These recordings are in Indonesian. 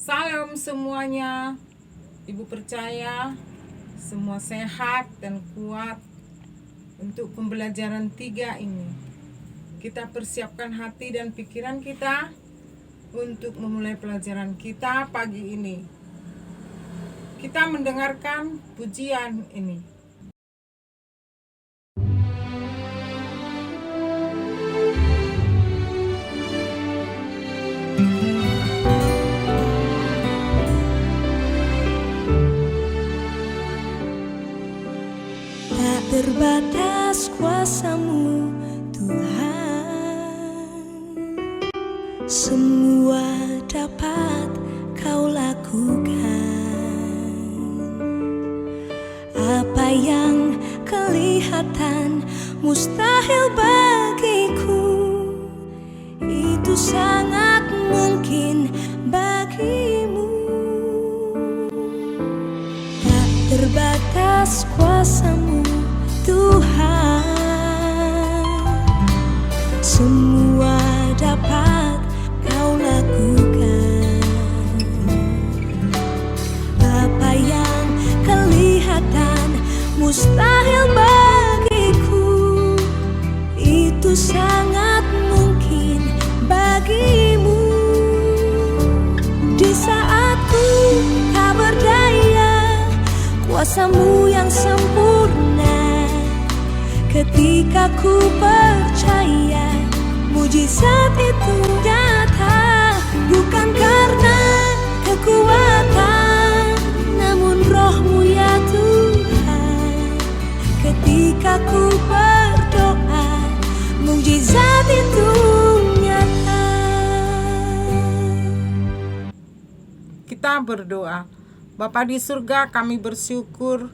Salam semuanya. Ibu percaya semua sehat dan kuat untuk pembelajaran 3 ini. Kita persiapkan hati dan pikiran kita untuk memulai pelajaran kita pagi ini. Kita mendengarkan pujian ini. Tak terbatas kuasa-Mu, Tuhan. Semua dapat Kau lakukan. Apa yang kelihatan mustahil bagiku, itu sangat mungkin bagimu. Tak terbatas kuasa-Mu, Tuhan. Semua dapat Kau lakukan. Apa yang kelihatan mustahil bagiku, itu sangat mungkin bagimu. Di saat ku tak berdaya, kuasa-Mu yang sempurna. Ketika ku percaya, mujizat itu nyata. Bukan karena kekuatan, namun Roh-Mu ya Tuhan. Ketika ku berdoa, mujizat itu nyata. Kita berdoa. Bapa di surga, kami bersyukur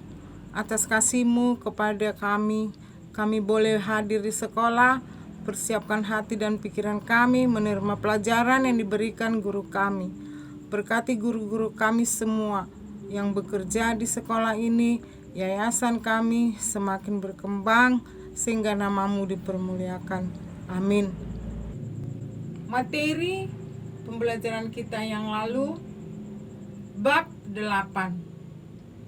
atas kasih-Mu kepada kami. Kami boleh hadir di sekolah, persiapkan hati dan pikiran kami menerima pelajaran yang diberikan guru kami. Berkati guru-guru kami semua yang bekerja di sekolah ini, yayasan kami semakin berkembang sehingga nama-Mu dipermuliakan. Amin. Materi pembelajaran kita yang lalu, bab 8.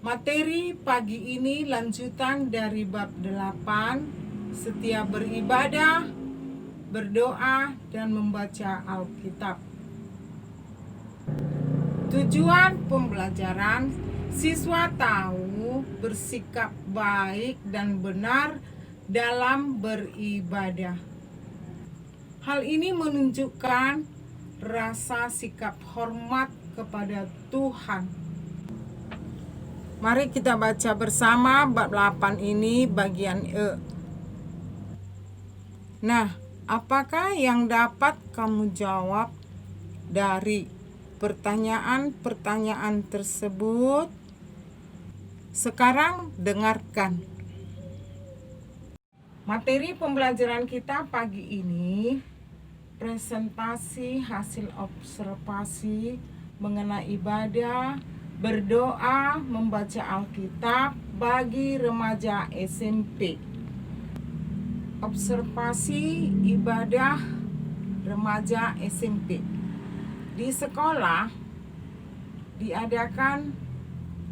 Materi pagi ini lanjutan dari bab 8, setiap beribadah, berdoa, dan membaca Alkitab. Tujuan pembelajaran, siswa tahu bersikap baik dan benar dalam beribadah. Hal ini menunjukkan rasa sikap hormat kepada Tuhan. Mari kita baca bersama bab 8 ini bagian E. Nah, apakah yang dapat kamu jawab dari pertanyaan-pertanyaan tersebut? Sekarang dengarkan. Materi pembelajaran kita pagi ini presentasi hasil observasi mengenai ibadah, berdoa, membaca Alkitab bagi remaja SMP. Observasi ibadah remaja SMP. Di sekolah diadakan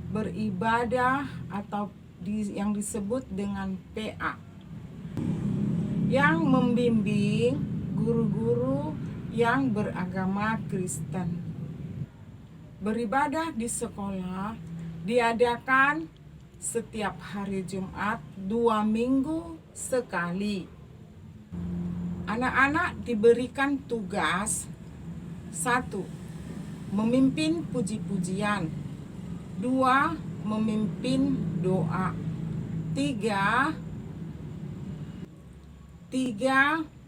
beribadah atau yang disebut dengan PA, yang membimbing guru-guru yang beragama Kristen. Beribadah di sekolah diadakan setiap hari Jumat 2 minggu sekali. Anak-anak diberikan tugas: 1. Memimpin puji-pujian. 2. Memimpin doa. 3.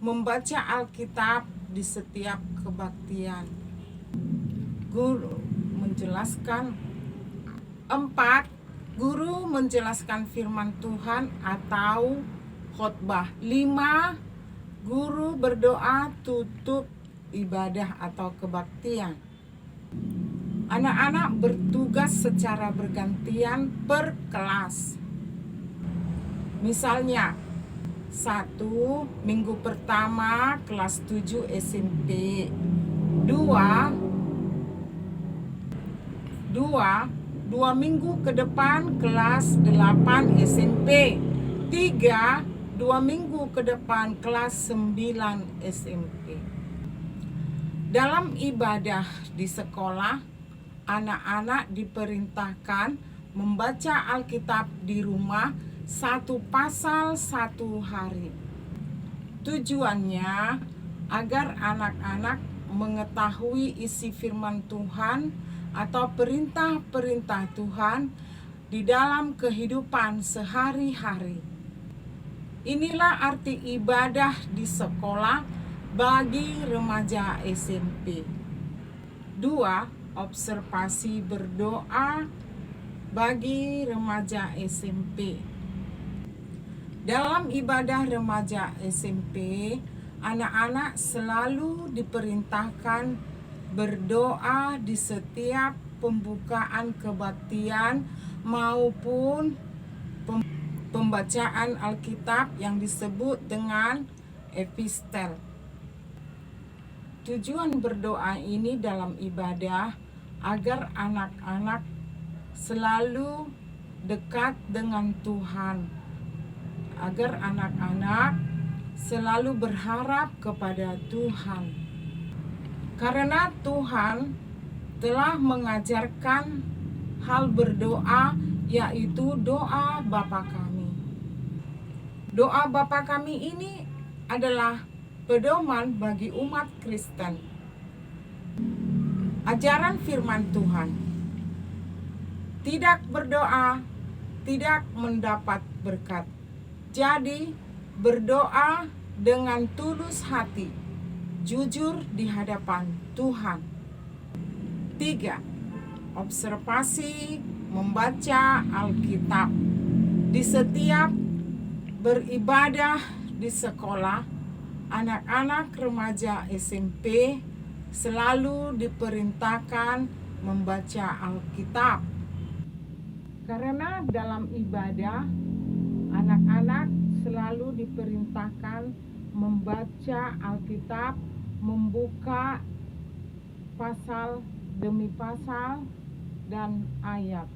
Membaca Alkitab di setiap kebaktian. Guru menjelaskan. 4. Guru menjelaskan firman Tuhan atau khotbah. 5. Guru berdoa tutup ibadah atau kebaktian. Anak-anak bertugas secara bergantian per kelas. Misalnya, 1. Minggu pertama kelas 7 SMP. 2. 2 minggu ke depan kelas 8 SMP. 3, 2 minggu ke depan kelas 9 SMP. Dalam ibadah di sekolah, anak-anak diperintahkan membaca Alkitab di rumah 1 pasal 1 hari. Tujuannya agar anak-anak mengetahui isi firman Tuhan atau perintah-perintah Tuhan di dalam kehidupan sehari-hari. Inilah arti ibadah di sekolah bagi remaja SMP. 2. Observasi berdoa bagi remaja SMP. Dalam ibadah remaja SMP, anak-anak selalu diperintahkan berdoa di setiap pembukaan kebaktian maupun pembacaan Alkitab yang disebut dengan epistel. Tujuan berdoa ini dalam ibadah agar anak-anak selalu dekat dengan Tuhan, agar anak-anak selalu berharap kepada Tuhan. Karena Tuhan telah mengajarkan hal berdoa, yaitu doa Bapa Kami. Doa Bapa Kami ini adalah pedoman bagi umat Kristen. Ajaran firman Tuhan. Tidak berdoa, tidak mendapat berkat. Jadi, berdoa dengan tulus hati, jujur di hadapan Tuhan. 3. Observasi membaca Alkitab. Di setiap beribadah di sekolah, anak-anak remaja SMP selalu diperintahkan membaca Alkitab. Karena dalam ibadah, anak-anak selalu diperintahkan membaca Alkitab, membuka pasal demi pasal dan ayat.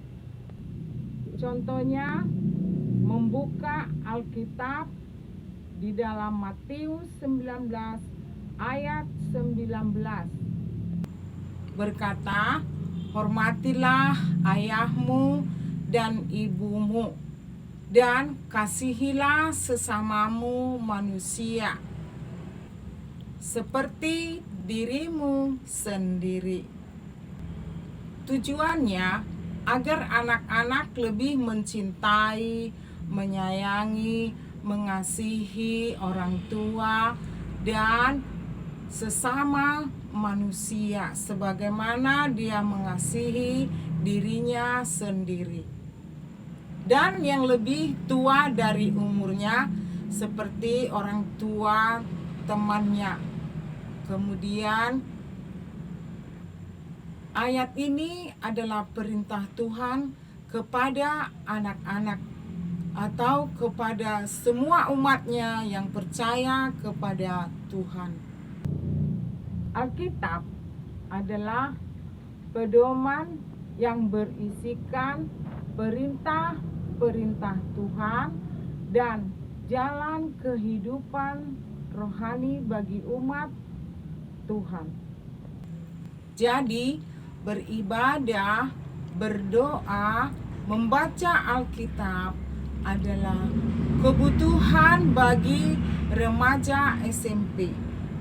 Contohnya, membuka Alkitab di dalam Matius 19 ayat 19. Berkata, hormatilah ayahmu dan ibumu, dan kasihilah sesamamu manusia seperti dirimu sendiri. Tujuannya agar anak-anak lebih mencintai, menyayangi, mengasihi orang tua dan sesama manusia sebagaimana dia mengasihi dirinya sendiri. Dan yang lebih tua dari umurnya seperti orang tua temannya. Kemudian ayat ini adalah perintah Tuhan kepada anak-anak atau kepada semua umatnya yang percaya kepada Tuhan. Alkitab adalah pedoman yang berisikan perintah Tuhan dan jalan kehidupan rohani bagi umat Tuhan. Jadi, beribadah, berdoa, membaca Alkitab adalah kebutuhan bagi remaja SMP.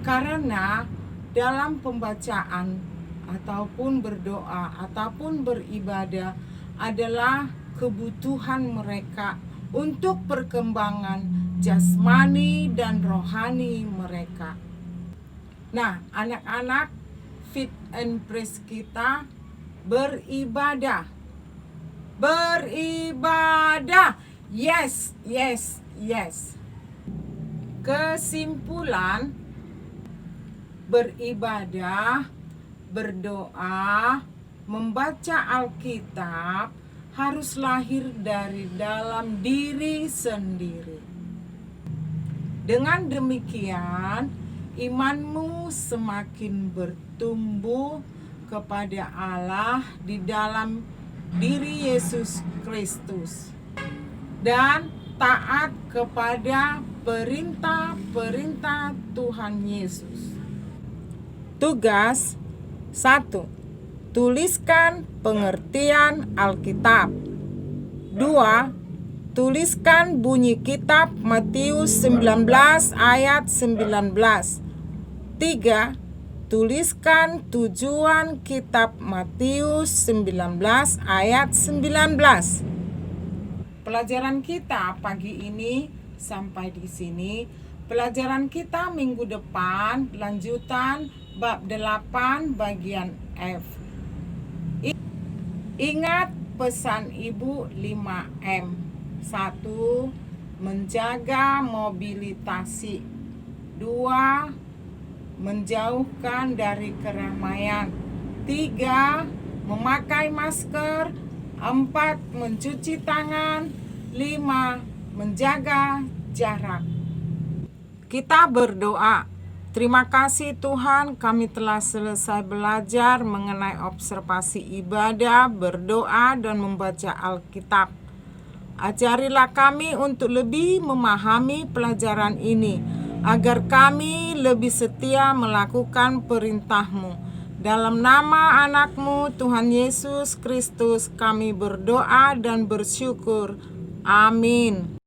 Karena dalam pembacaan ataupun berdoa ataupun beribadah adalah kebutuhan mereka untuk perkembangan jasmani dan rohani mereka. Nah, anak-anak Fit and Praise kita beribadah. Beribadah. Yes, yes, yes. Kesimpulan, beribadah, berdoa, membaca Alkitab harus lahir dari dalam diri sendiri. Dengan demikian, imanmu semakin bertumbuh, kepada Allah di dalam diri Yesus Kristus dan taat kepada perintah-perintah Tuhan Yesus. Tugas 1. Tuliskan pengertian Alkitab. 2. Tuliskan bunyi kitab Matius 19 ayat 19. 3. Tuliskan tujuan kitab Matius 19 ayat 19. Pelajaran kita pagi ini sampai di sini. Pelajaran kita minggu depan lanjutan bab 8 bagian F. Ingat pesan Ibu 5M. 1. Menjaga mobilitasi. 2. Menjauhkan dari keramaian. 3. Memakai masker. 4. Mencuci tangan. 5. Menjaga jarak. Kita berdoa. Terima kasih Tuhan, kami telah selesai belajar mengenai observasi ibadah, berdoa, dan membaca Alkitab. Ajarilah kami untuk lebih memahami pelajaran ini, agar kami lebih setia melakukan perintah-Mu. Dalam nama anak-Mu, Tuhan Yesus Kristus, kami berdoa dan bersyukur. Amin.